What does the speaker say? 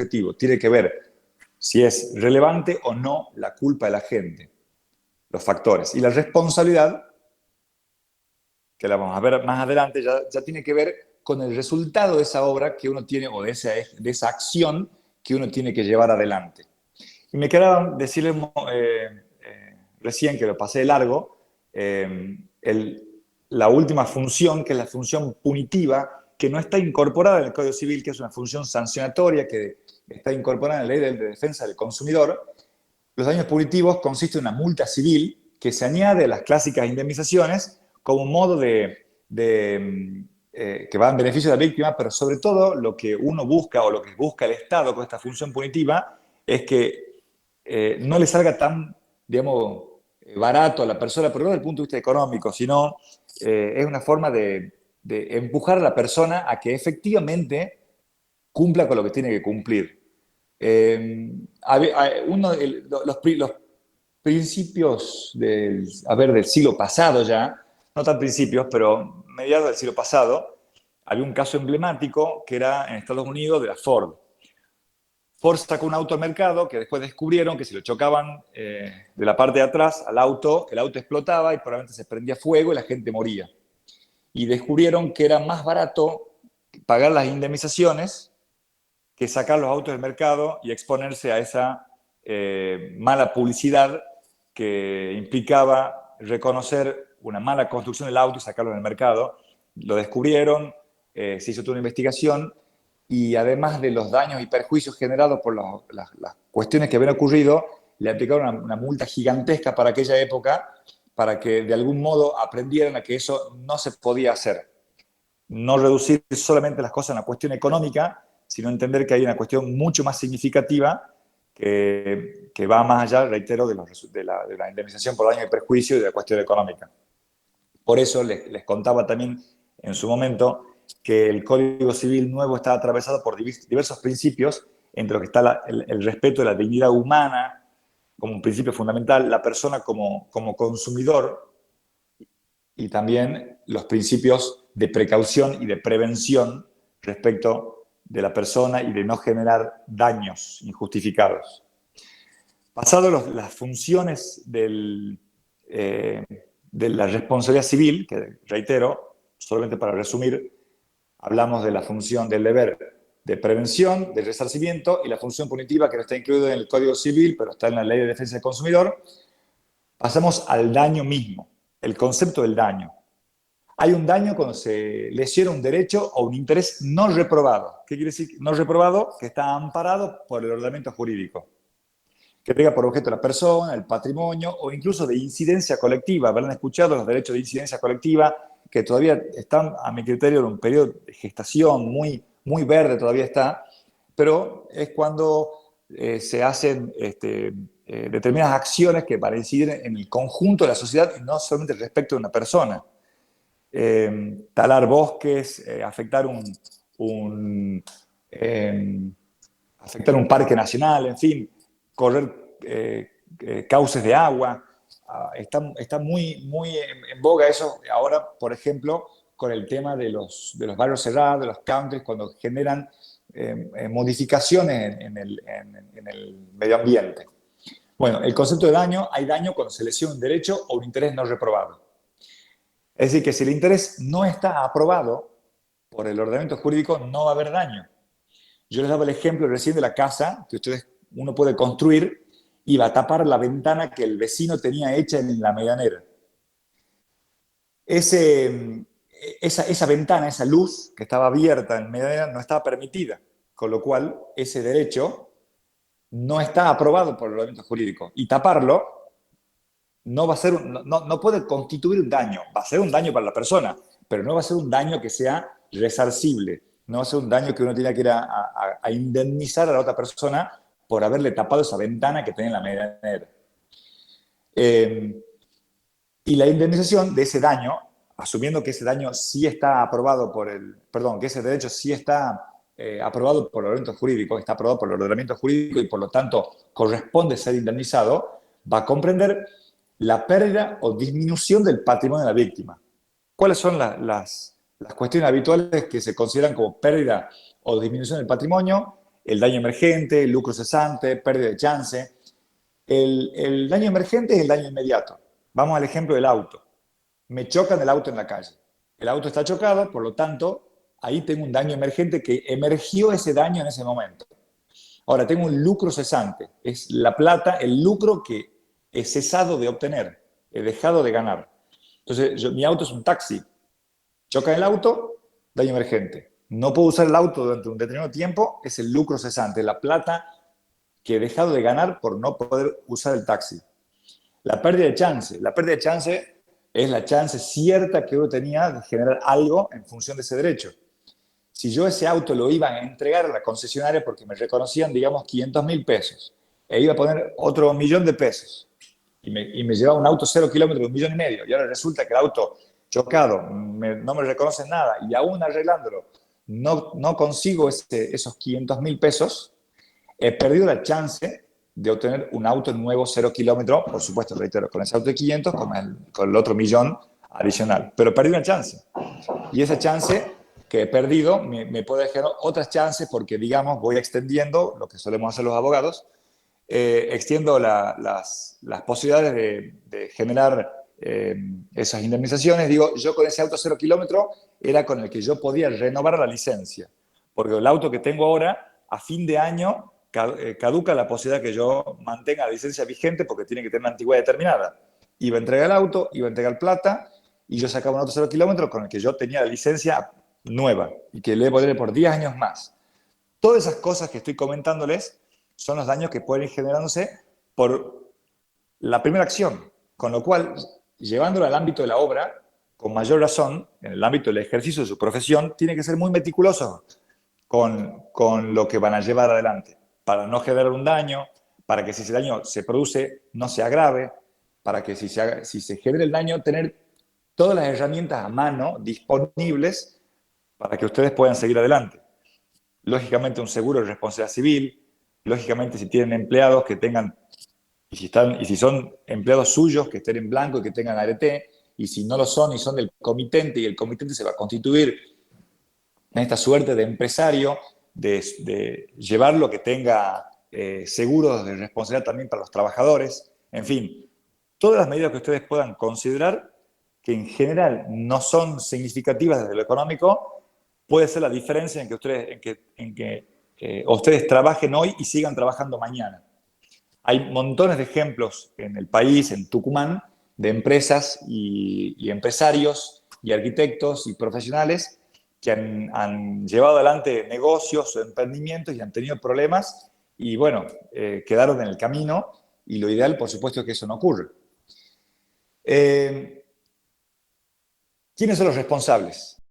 subjetivo, tiene que ver si es relevante o no la culpa de la gente, los factores. Y la responsabilidad, que la vamos a ver más adelante, ya tiene que ver con el resultado de esa obra que uno tiene, o de esa acción que uno tiene que llevar adelante. Y me quedaba decirles recién, que lo pasé de largo, la última función, que es la función punitiva, que no está incorporada en el Código Civil, que es una función sancionatoria que está incorporada en la Ley de Defensa del Consumidor. Los daños punitivos consisten en una multa civil que se añade a las clásicas indemnizaciones como un modo que va en beneficio de la víctima, pero sobre todo lo que uno busca, o lo que busca el Estado con esta función punitiva, es que no le salga tan, digamos, barato a la persona, pero no desde el punto de vista económico, sino es una forma de empujar a la persona a que efectivamente cumpla con lo que tiene que cumplir. Los principios del siglo pasado ya, no tan principios, pero mediados del siglo pasado, había un caso emblemático que era en Estados Unidos de la Ford. Ford sacó un auto al mercado que después descubrieron que si lo chocaban de la parte de atrás al auto, el auto explotaba y probablemente se prendía fuego y la gente moría. Y descubrieron que era más barato pagar las indemnizaciones que sacar los autos del mercado y exponerse a esa mala publicidad que implicaba reconocer una mala construcción del auto y sacarlo del mercado. Lo descubrieron, se hizo toda una investigación, y además de los daños y perjuicios generados por las cuestiones que habían ocurrido, le aplicaron una multa gigantesca para aquella época, para que de algún modo aprendieran a que eso no se podía hacer. No reducir solamente las cosas a una cuestión económica, sino entender que hay una cuestión mucho más significativa que va más allá, reitero, de la indemnización por daño y perjuicio y de la cuestión económica. Por eso les contaba también en su momento que el Código Civil nuevo está atravesado por diversos principios, entre los que está el respeto de la dignidad humana como un principio fundamental, la persona como consumidor, y también los principios de precaución y de prevención respecto de la persona y de no generar daños injustificados. Pasado las funciones de la responsabilidad civil, que reitero, solamente para resumir, hablamos de la función del deber de prevención, de resarcimiento, y la función punitiva, que no está incluida en el Código Civil, pero está en la Ley de Defensa del Consumidor. Pasamos al daño mismo, el concepto del daño. Hay un daño cuando se lesiona un derecho o un interés no reprobado. ¿Qué quiere decir no reprobado? Que está amparado por el ordenamiento jurídico, que tenga por objeto la persona, el patrimonio, o incluso de incidencia colectiva. Habrán escuchado los derechos de incidencia colectiva, que todavía están, a mi criterio, en un periodo de gestación muy, muy verde, todavía está, pero es cuando se hacen determinadas acciones que van a incidir en el conjunto de la sociedad y no solamente respecto de una persona. Talar bosques, afectar afectar un parque nacional, en fin, correr cauces de agua. Está muy, muy en boga eso ahora, por ejemplo, con el tema de los barrios cerrados, de los countries, cuando generan modificaciones en el medio ambiente. Bueno, el concepto de daño, hay daño cuando se lesiona un derecho o un interés no reprobado. Es decir, que si el interés no está aprobado por el ordenamiento jurídico, no va a haber daño. Yo les daba el ejemplo recién de la casa que uno puede construir y va a tapar la ventana que el vecino tenía hecha en la medianera. Esa ventana, esa luz que estaba abierta en medianera no estaba permitida, con lo cual ese derecho no está aprobado por el ordenamiento jurídico. Y taparlo no va a ser, no puede constituir un daño, va a ser un daño para la persona, pero no va a ser un daño que sea resarcible, no va a ser un daño que uno tiene que ir a indemnizar a la otra persona por haberle tapado esa ventana que tenía en la medianera. Y la indemnización de ese daño, asumiendo que ese daño sí está aprobado que ese derecho sí está aprobado por el ordenamiento jurídico, está aprobado por el ordenamiento jurídico y por lo tanto corresponde ser indemnizado, va a comprender la pérdida o disminución del patrimonio de la víctima. ¿Cuáles son las cuestiones habituales que se consideran como pérdida o disminución del patrimonio? el daño emergente, el lucro cesante, pérdida de chance. El daño emergente es el daño inmediato. Vamos al ejemplo del auto. Me chocan el auto en la calle. El auto está chocado, por lo tanto, ahí tengo un daño emergente que emergió ese daño en ese momento. Ahora, tengo un lucro cesante. Es la plata, el lucro que he cesado de obtener, he dejado de ganar. Entonces, mi auto es un taxi. Choca el auto, daño emergente. No puedo usar el auto durante un determinado tiempo, es el lucro cesante, la plata que he dejado de ganar por no poder usar el taxi. La pérdida de chance. La pérdida de chance es la chance cierta que uno tenía de generar algo en función de ese derecho. Si yo ese auto lo iba a entregar a la concesionaria porque me reconocían, digamos, 500.000 pesos, e iba a poner otro 1.000.000 de pesos, y me llevaba un auto 0 kilómetros de 1,5 millones, y ahora resulta que el auto chocado no me reconocen nada, y aún arreglándolo, no consigo esos 500.000 pesos, he perdido la chance de obtener un auto nuevo 0 kilómetros, por supuesto, reitero, con ese auto de 500, con el otro millón adicional, pero perdí una chance. Y esa chance que he perdido me puede generar otras chances porque, digamos, voy extendiendo, lo que solemos hacer los abogados, extiendo las posibilidades de generar esas indemnizaciones. Digo, yo con ese auto 0 kilómetros era con el que yo podía renovar la licencia, porque el auto que tengo ahora, a fin de año, caduca la posibilidad que yo mantenga la licencia vigente porque tiene que tener una antigüedad determinada. Iba a entregar el auto, iba a entregar plata, y yo sacaba un auto 0 kilómetros con el que yo tenía la licencia nueva y que le voy a poner por 10 años más. Todas esas cosas que estoy comentándoles son los daños que pueden ir generándose por la primera acción, con lo cual, llevándolo al ámbito de la obra, con mayor razón, en el ámbito del ejercicio de su profesión, tiene que ser muy meticuloso con lo que van a llevar adelante, para no generar un daño, para que si ese daño se produce no se agrave, para que si se genera el daño, tener todas las herramientas a mano disponibles para que ustedes puedan seguir adelante. Lógicamente un seguro de responsabilidad civil, lógicamente si tienen empleados que tengan, y si son empleados suyos que estén en blanco y que tengan ART, y si no lo son y son del comitente, y el comitente se va a constituir en esta suerte de empresario, de llevar lo que tenga seguros de responsabilidad también para los trabajadores, en fin, todas las medidas que ustedes puedan considerar que en general no son significativas desde lo económico, puede ser la diferencia en que ustedes trabajen hoy y sigan trabajando mañana. Hay montones de ejemplos en el país, en Tucumán, de empresas y empresarios y arquitectos y profesionales que han llevado adelante negocios o emprendimientos y han tenido problemas y, bueno, quedaron en el camino, y lo ideal, por supuesto, es que eso no ocurra. ¿Quiénes son los responsables?